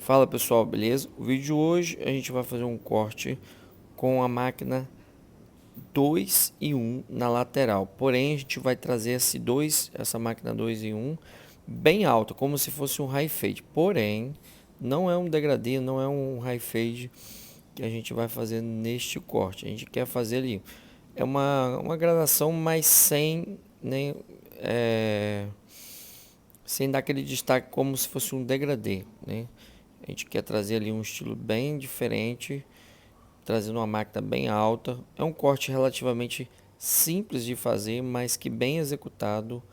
Fala pessoal, beleza? O vídeo de hoje a gente vai fazer um corte com a máquina 2 em 1 na lateral. Porém, a gente vai trazer essa máquina 2 em 1 bem alta, como se fosse um high fade. Porém, não é um degradê, não é um high fade que a gente vai fazer neste corte. A gente quer fazer ali uma gradação, mas sem nem sem dar aquele destaque como se fosse um degradê, né? A gente quer trazer ali um estilo bem diferente, trazendo uma máquina bem alta. É um corte relativamente simples de fazer, mas que bem executado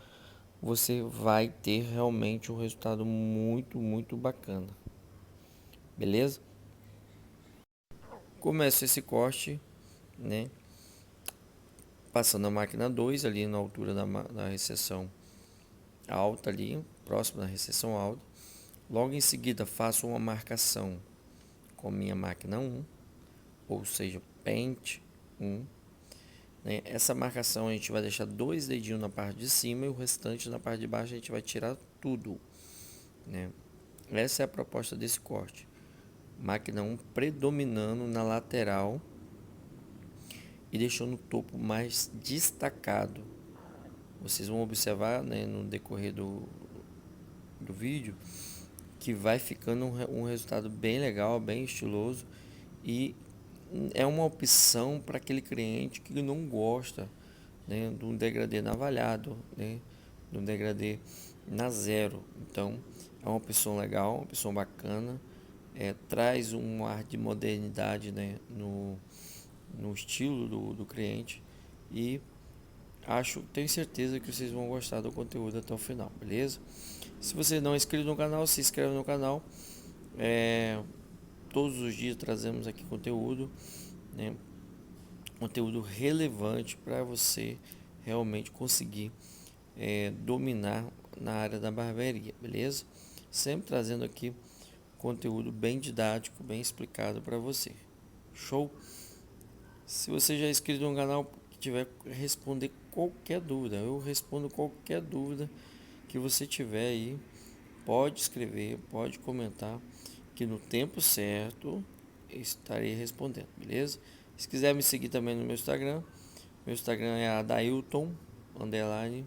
você vai ter realmente um resultado muito bacana. Beleza? Começo esse corte, né? Passando a máquina 2 ali na altura da recessão alta ali, próximo da recessão alta. Logo em seguida faço uma marcação com minha máquina 1, ou seja, pente 1. Né? Essa marcação a gente vai deixar dois dedinhos na parte de cima e o restante na parte de baixo a gente vai tirar tudo. Né? Essa é a proposta desse corte. Máquina 1 predominando na lateral e deixando o topo mais destacado. Vocês vão observar, né, no decorrer do vídeo que vai ficando um resultado bem legal, bem estiloso, e é uma opção para aquele cliente que não gosta, né, de um degradê navalhado, né, de um degradê na zero. Então é uma opção legal, uma opção bacana, traz um ar de modernidade, né, no estilo do cliente, e tenho certeza que vocês vão gostar do conteúdo até o final, beleza? Se você não é inscrito no canal, se inscreve no canal. Todos os dias trazemos aqui conteúdo, né? Conteúdo relevante para você realmente conseguir dominar na área da barbearia, beleza? Sempre trazendo aqui conteúdo bem didático, bem explicado para você. Show? Se você já é inscrito no canal, que tiver responder qualquer dúvida, eu respondo qualquer dúvida que você tiver aí. Pode escrever, pode comentar, que no tempo certo estarei respondendo, beleza? Se quiser me seguir também no meu Instagram é adailton underline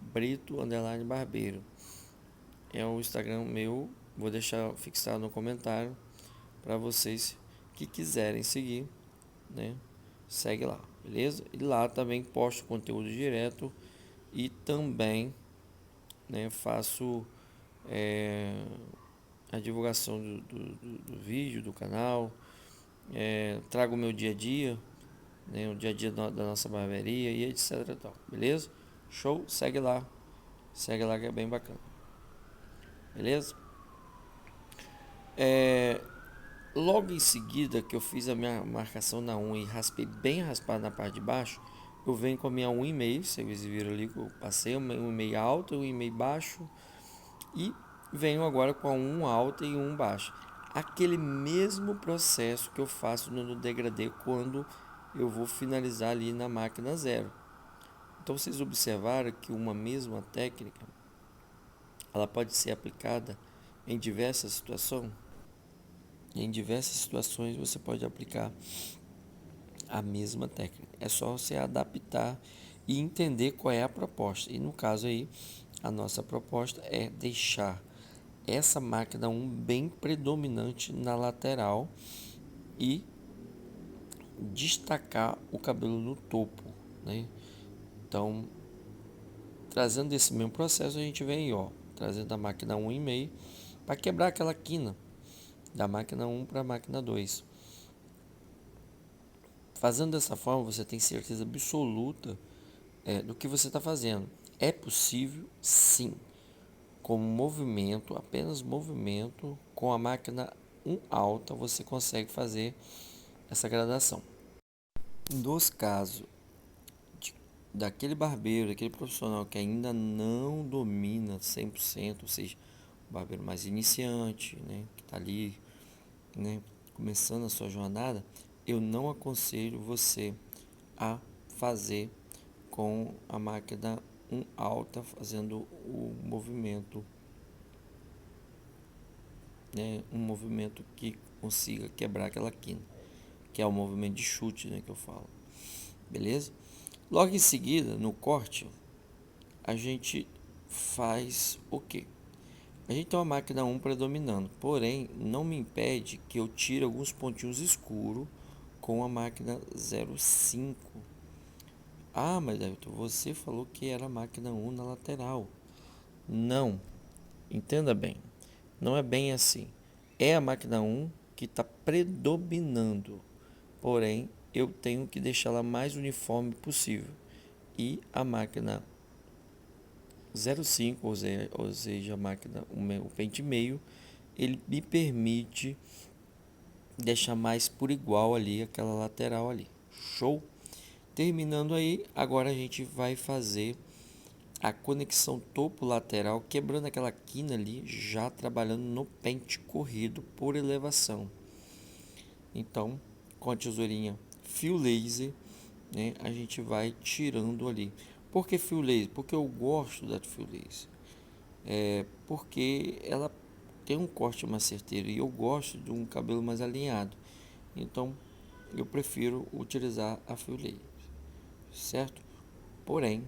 brito underline barbeiro. É o Instagram meu, vou deixar fixado no comentário para vocês que quiserem seguir, né? Segue lá, beleza? E lá também posto conteúdo direto e também, né, faço a divulgação do vídeo, do canal, trago o meu dia a dia, né, o dia a dia da nossa barbearia e etc e tal, beleza? Show? Segue lá que é bem bacana, beleza? Logo em seguida que eu fiz a minha marcação na unha e raspei bem raspado na parte de baixo, eu venho com a minha 1,5, vocês viram ali que eu passei uma 1,5 alta, 1,5 baixo, e venho agora com a 1 alta e 1 baixa. Aquele mesmo processo que eu faço no degradê quando eu vou finalizar ali na máquina zero. Então vocês observaram que uma mesma técnica ela pode ser aplicada em diversas situações. Em diversas situações você pode aplicar a mesma técnica. É só você adaptar e entender qual é a proposta. E no caso aí, a nossa proposta é deixar essa máquina bem predominante na lateral e destacar o cabelo no topo, né? Então, trazendo esse mesmo processo, a gente vem aí, ó, trazendo a máquina 1,5 para quebrar aquela quina da máquina 1 para a máquina 2. Fazendo dessa forma, você tem certeza absoluta do que você está fazendo. É possível, sim, com movimento, apenas movimento, com a máquina 1 alta, você consegue fazer essa gradação. Nos casos daquele barbeiro, daquele profissional que ainda não domina 100%, ou seja, o barbeiro mais iniciante, né, que está ali, né, começando a sua jornada, eu não aconselho você a fazer com a máquina 1 alta, fazendo o movimento né, um movimento que consiga quebrar aquela quina, que é o movimento de chute, né, que eu falo. Beleza? Logo em seguida, no corte, a gente faz o quê? A gente tem uma máquina 1 predominando, porém não me impede que eu tire alguns pontinhos escuros com a máquina 05. Ah, mas David, você falou que era a máquina 1 na lateral. Não, entenda bem, não é bem assim. É a máquina 1 que está predominando, porém eu tenho que deixá-la mais uniforme possível. E a máquina 05, ou seja, a máquina, o pente meio, ele me permite deixar mais por igual ali aquela lateral ali. Show? Terminando aí, agora a gente vai fazer a conexão topo lateral, quebrando aquela quina ali, já trabalhando no pente corrido por elevação. Então, com a tesourinha fio laser, né, a gente vai tirando ali. Por que fio laser? Porque eu gosto da fio laser. Porque ela tem um corte mais certeiro e eu gosto de um cabelo mais alinhado. Então, eu prefiro utilizar a fio laser, certo? Porém,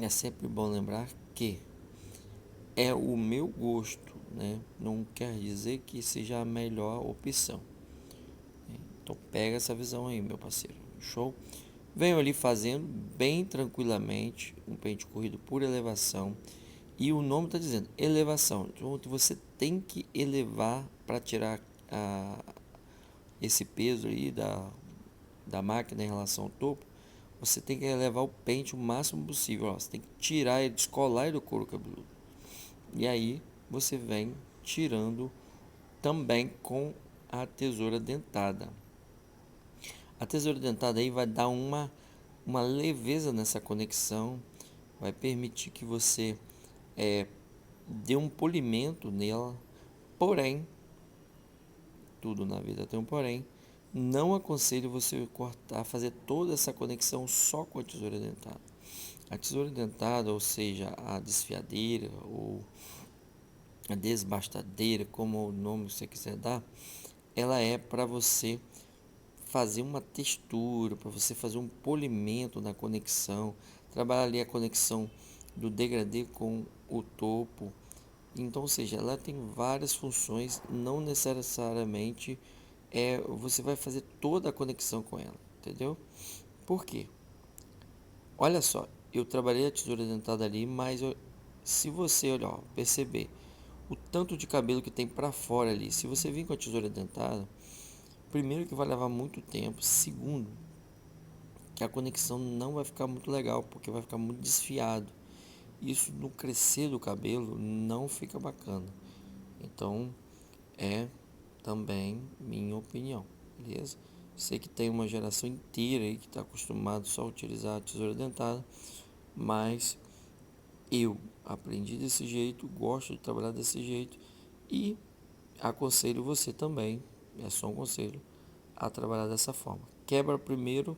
é sempre bom lembrar que é o meu gosto, né? Não quer dizer que seja a melhor opção. Então pega essa visão aí, meu parceiro. Show? Venho ali fazendo bem tranquilamente um pente corrido por elevação. E o nome está dizendo elevação. Então você tem que elevar para tirar esse peso aí da máquina em relação ao topo. Você tem que elevar o pente o máximo possível. Ó. Você tem que tirar ele, descolar ele do couro cabeludo. E aí você vem tirando também com a tesoura dentada. A tesoura dentada aí vai dar uma leveza nessa conexão, vai permitir que você dê um polimento nela, porém, tudo na vida tem um porém, não aconselho você cortar, fazer toda essa conexão só com a tesoura dentada. A tesoura dentada, ou seja, a desfiadeira ou a desbastadeira, como o nome você quiser dar, ela é para você fazer uma textura, para você fazer um polimento na conexão, trabalhar ali a conexão do degradê com o topo. Então, ou seja, ela tem várias funções, não necessariamente você vai fazer toda a conexão com ela, entendeu? Por quê? Olha só, eu trabalhei a tesoura dentada ali, mas se você olhar, ó, perceber o tanto de cabelo que tem para fora ali, se você vir com a tesoura dentada, primeiro que vai levar muito tempo, segundo que a conexão não vai ficar muito legal, porque vai ficar muito desfiado. Isso no crescer do cabelo não fica bacana. Então, é também minha opinião, beleza? Sei que tem uma geração inteira aí que está acostumado só a utilizar a tesoura dentada, mas eu aprendi desse jeito, gosto de trabalhar desse jeito e aconselho você também, é só um conselho, a trabalhar dessa forma. Quebra primeiro,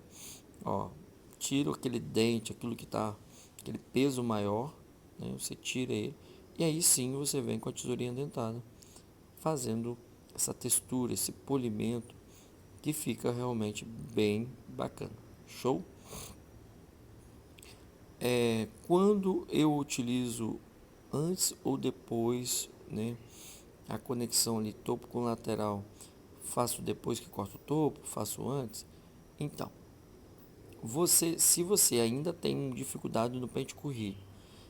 ó, tira aquele dente, aquilo que tá, aquele peso maior, né? Você tira ele e aí sim você vem com a tesourinha dentada, fazendo essa textura, esse polimento que fica realmente bem bacana. Show? Quando eu utilizo antes ou depois, né, a conexão ali topo com lateral, faço depois que corto o topo, faço antes. Então, se você ainda tem dificuldade no pente corrido,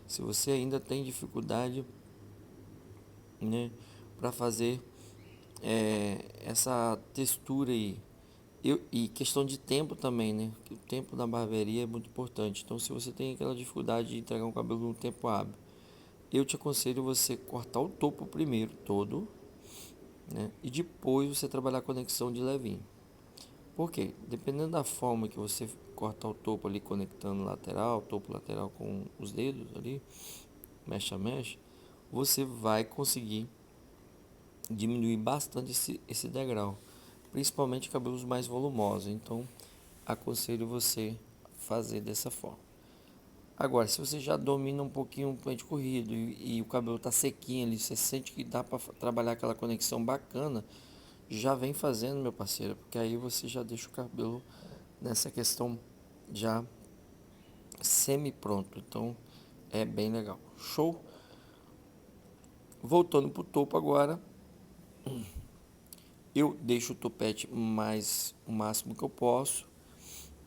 se você ainda tem dificuldade, né, para fazer essa textura aí, e questão de tempo também, né? Que o tempo da barbearia é muito importante. Então, se você tem aquela dificuldade de entregar um cabelo no tempo hábil, eu te aconselho você cortar o topo primeiro todo, né? E depois você trabalhar a conexão de levinho. Por quê? Dependendo da forma que você cortar o topo ali, conectando lateral, topo lateral com os dedos ali, mecha a mecha, você vai conseguir diminuir bastante esse degrau, principalmente cabelos mais volumosos. Então, aconselho você fazer dessa forma. Agora, se você já domina um pouquinho o pente corrido e o cabelo tá sequinho ali, você sente que dá para trabalhar aquela conexão bacana, já vem fazendo, meu parceiro, porque aí você já deixa o cabelo nessa questão já semi-pronto. Então, é bem legal. Show? Voltando pro topo agora, eu deixo o topete mais o máximo que eu posso,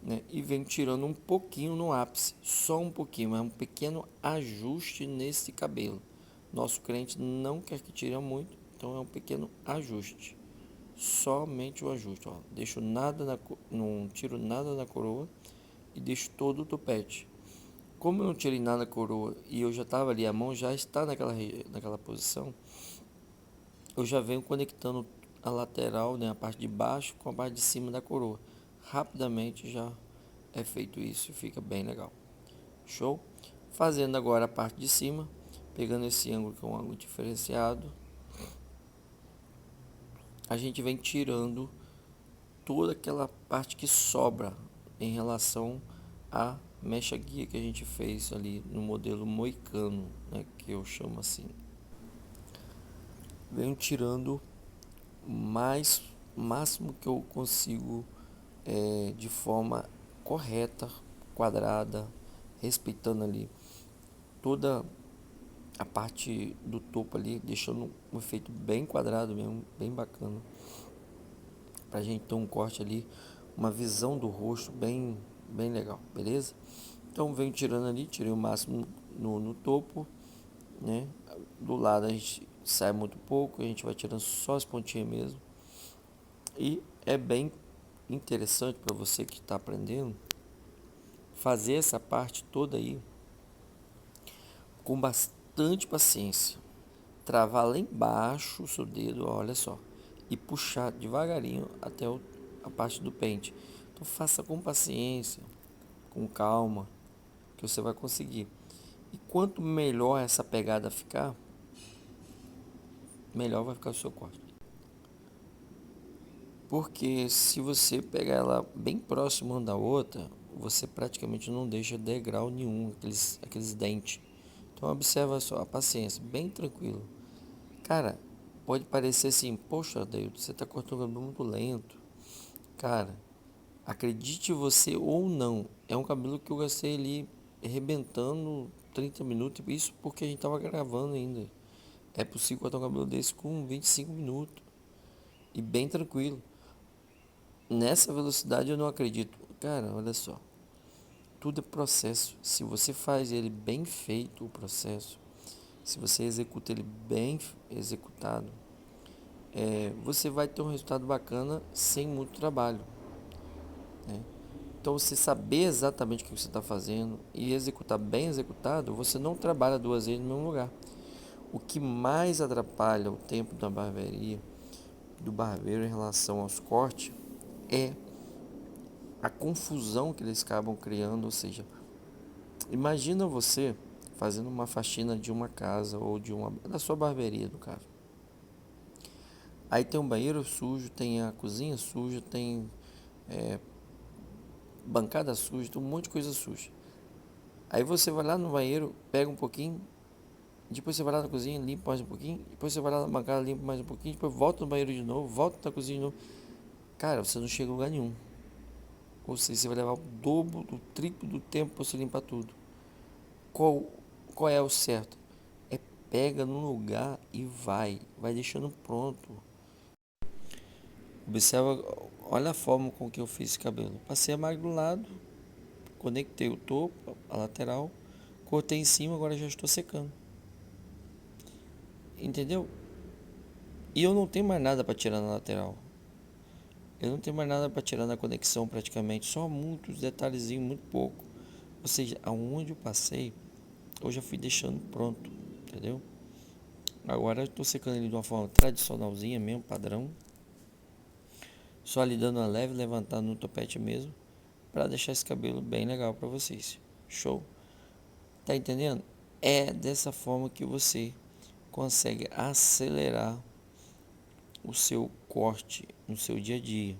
né? E venho tirando um pouquinho no ápice, só um pouquinho, é um pequeno ajuste nesse cabelo. Nosso cliente não quer que tire muito, então é um pequeno ajuste. Somente o ajuste, ó. Deixo nada não tiro nada da coroa e deixo todo o topete. Como eu não tirei nada da coroa e eu já estava ali, a mão já está naquela posição, eu já venho conectando a lateral, né, a parte de baixo com a parte de cima da coroa. Rapidamente já é feito isso e fica bem legal. Show? Fazendo agora a parte de cima, pegando esse ângulo que é um ângulo diferenciado, a gente vem tirando toda aquela parte que sobra em relação à mecha guia que a gente fez ali no modelo moicano, né, que eu chamo assim. Venho tirando mais máximo que eu consigo, de forma correta, quadrada, respeitando ali toda a parte do topo ali, deixando um efeito bem quadrado mesmo, bem bacana, pra gente ter um corte ali, uma visão do rosto bem legal, beleza? Então venho tirando ali, tirei o máximo no topo, né? Do lado a gente sai muito pouco, a gente vai tirando só as pontinhas mesmo. E é bem interessante para você que está aprendendo fazer essa parte toda aí com bastante paciência. Travar lá embaixo o seu dedo, olha só, e puxar devagarinho até a parte do pente. Então faça com paciência, com calma, que você vai conseguir. E quanto melhor essa pegada ficar, melhor vai ficar o seu corte. Porque se você pegar ela bem próximo uma da outra, você praticamente não deixa degrau nenhum, aqueles dentes. Então observa só, a paciência, bem tranquilo. Cara, pode parecer assim, poxa, Deus, você está cortando o cabelo muito lento. Cara, acredite você ou não, é um cabelo que eu gastei ali arrebentando 30 minutos, isso porque a gente tava gravando ainda. É possível cortar um cabelo desse com 25 minutos e bem tranquilo. Nessa velocidade eu não acredito. Cara, olha só. Tudo é processo. Se você faz ele bem feito, o processo, se você executa ele bem executado, você vai ter um resultado bacana sem muito trabalho, né? Então, você saber exatamente o que você está fazendo e executar bem executado, você não trabalha duas vezes no mesmo lugar. O que mais atrapalha o tempo da barbearia, do barbeiro em relação aos cortes, é a confusão que eles acabam criando. Ou seja, imagina você fazendo uma faxina de uma casa ou da sua barbearia, no caso. Aí tem um banheiro sujo, tem a cozinha suja, tem bancada suja, tem um monte de coisa suja. Aí você vai lá no banheiro, pega um pouquinho, depois você vai lá na cozinha, limpa mais um pouquinho, depois você vai lá na bancada, limpa mais um pouquinho, depois volta no banheiro de novo, volta na cozinha de novo. Cara, você não chega a lugar nenhum. Ou seja, você vai levar o dobro, o triplo do tempo para você limpar tudo. Qual, qual é o certo? É pega no lugar e vai deixando pronto. Observa, olha a forma com que eu fiz esse cabelo. Passei a máquina do lado, conectei o topo, a lateral, cortei em cima, agora já estou secando. Entendeu? E eu não tenho mais nada para tirar na lateral. Eu não tenho mais nada para tirar na conexão praticamente, só muitos detalhezinhos, muito pouco. Ou seja, aonde eu passei, eu já fui deixando pronto, entendeu? Agora eu estou secando ele de uma forma tradicionalzinha mesmo, padrão. Só lhe dando uma leve levantada no topete mesmo, para deixar esse cabelo bem legal para vocês. Show? Tá entendendo? É dessa forma que você consegue acelerar o seu corte no seu dia a dia.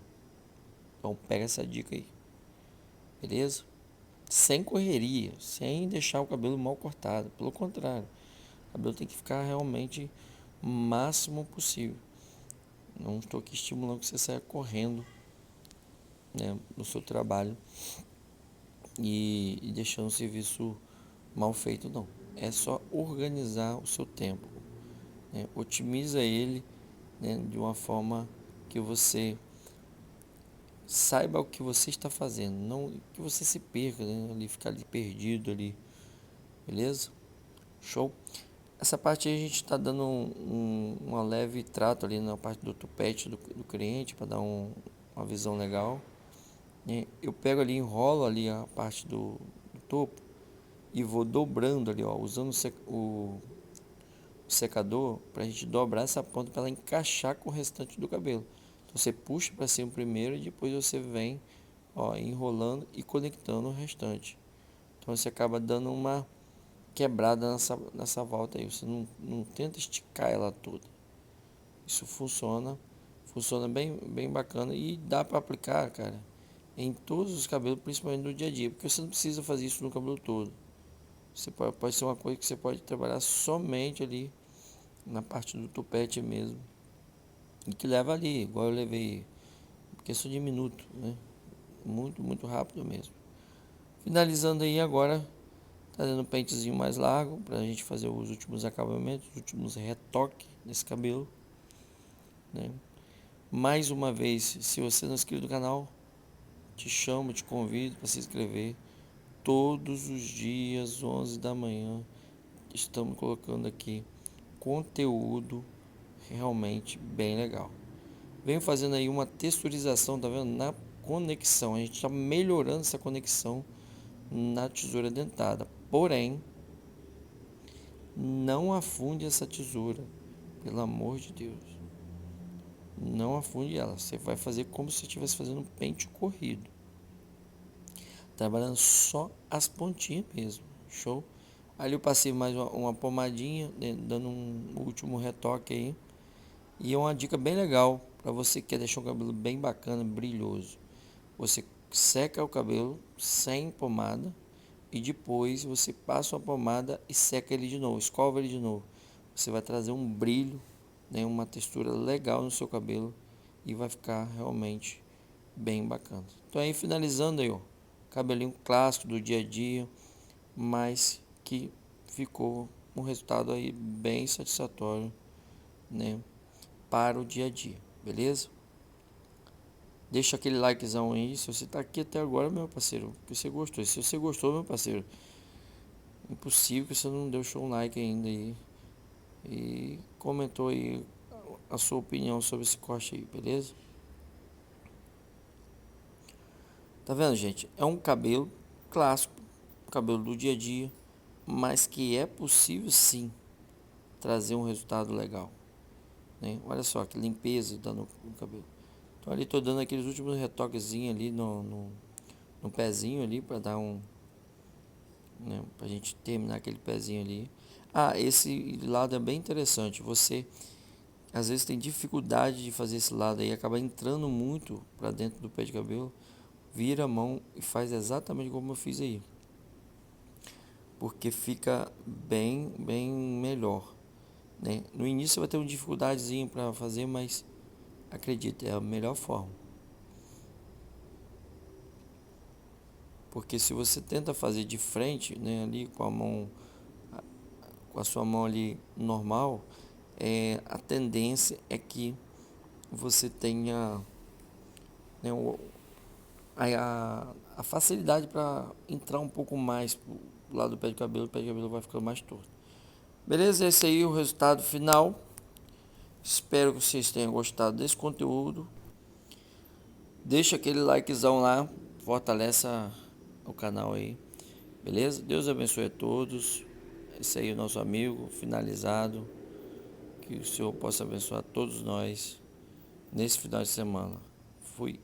Então pega essa dica aí, beleza? sem correria, sem deixar o cabelo mal cortado. Pelo contrário, o cabelo tem que ficar realmente o máximo possível. Não estou aqui estimulando que você saia correndo, né, no seu trabalho e deixando o serviço mal feito, não. É só organizar o seu tempo, né? Otimiza ele, né, de uma forma que você saiba o que você está fazendo, não que você se perca, né, ali ficar ali perdido ali, beleza? Show? Essa parte aí a gente está dando uma leve trato ali na parte do tupete do cliente para dar uma visão legal, né? Eu pego ali, enrolo ali a parte do topo e vou dobrando ali, ó, usando o secador para a gente dobrar essa ponta para ela encaixar com o restante do cabelo. Então você puxa para cima primeiro e depois você vem, ó, enrolando e conectando o restante. Então você acaba dando uma quebrada nessa volta aí. Você não tenta esticar ela toda. Isso funciona bem bacana e dá para aplicar, cara, em todos os cabelos, principalmente no dia a dia, porque você não precisa fazer isso no cabelo todo. Você pode ser uma coisa que você pode trabalhar somente ali na parte do tupete mesmo. E que leva ali, igual eu levei, questão de minuto, né? Muito rápido mesmo. Finalizando aí agora, tá dando um pentezinho mais largo pra gente fazer os últimos acabamentos, os últimos retoques nesse cabelo, né? Mais uma vez, se você não é inscrito no canal, te chamo, te convido para se inscrever. Todos os dias, 11 da manhã, estamos colocando aqui conteúdo realmente bem legal. Venho fazendo aí uma texturização, tá vendo? Na conexão. A gente está melhorando essa conexão na tesoura dentada. Porém, não afunde essa tesoura. Pelo amor de Deus. Não afunde ela. Você vai fazer como se estivesse fazendo um pente corrido. Trabalhando só as pontinhas mesmo. Show? Ali eu passei mais uma pomadinha, dando um último retoque aí. E é uma dica bem legal para você que quer deixar o cabelo bem bacana, brilhoso. Você seca o cabelo sem pomada e depois você passa a pomada e seca ele de novo, escova ele de novo. Você vai trazer um brilho, né, uma textura legal no seu cabelo e vai ficar realmente bem bacana. Então aí finalizando aí, ó, cabelinho clássico do dia a dia, mas que ficou um resultado aí bem satisfatório, né, para o dia a dia, beleza? Deixa aquele likezão aí, se você tá aqui até agora, meu parceiro, que você gostou. Se você gostou, meu parceiro, impossível que você não deu show like ainda aí. E comentou aí a sua opinião sobre esse corte aí, beleza? Tá vendo, gente? É um cabelo clássico, cabelo do dia a dia, mas que é possível sim trazer um resultado legal, né? Olha só que limpeza dando no cabelo. Então ali tô dando aqueles últimos retoquezinhos ali no pezinho ali para dar um, né, pra gente terminar aquele pezinho ali. Ah, esse lado é bem interessante. Você às vezes tem dificuldade de fazer esse lado aí, acaba entrando muito para dentro do pé de cabelo, vira a mão e faz exatamente como eu fiz aí, porque fica bem melhor, né? No início você vai ter uma dificuldadezinha para fazer, mas acredite, é a melhor forma. Porque se você tenta fazer de frente, né, ali com a mão, com a sua mão ali normal, a tendência é que você tenha, né, a facilidade para entrar um pouco mais pro lado do pé de cabelo, o pé de cabelo vai ficando mais torto. Beleza? Esse aí é o resultado final. Espero que vocês tenham gostado desse conteúdo. Deixa aquele likezão lá, fortalece o canal aí. Beleza? Deus abençoe a todos. Esse aí é o nosso amigo finalizado. Que o Senhor possa abençoar todos nós nesse final de semana. Fui.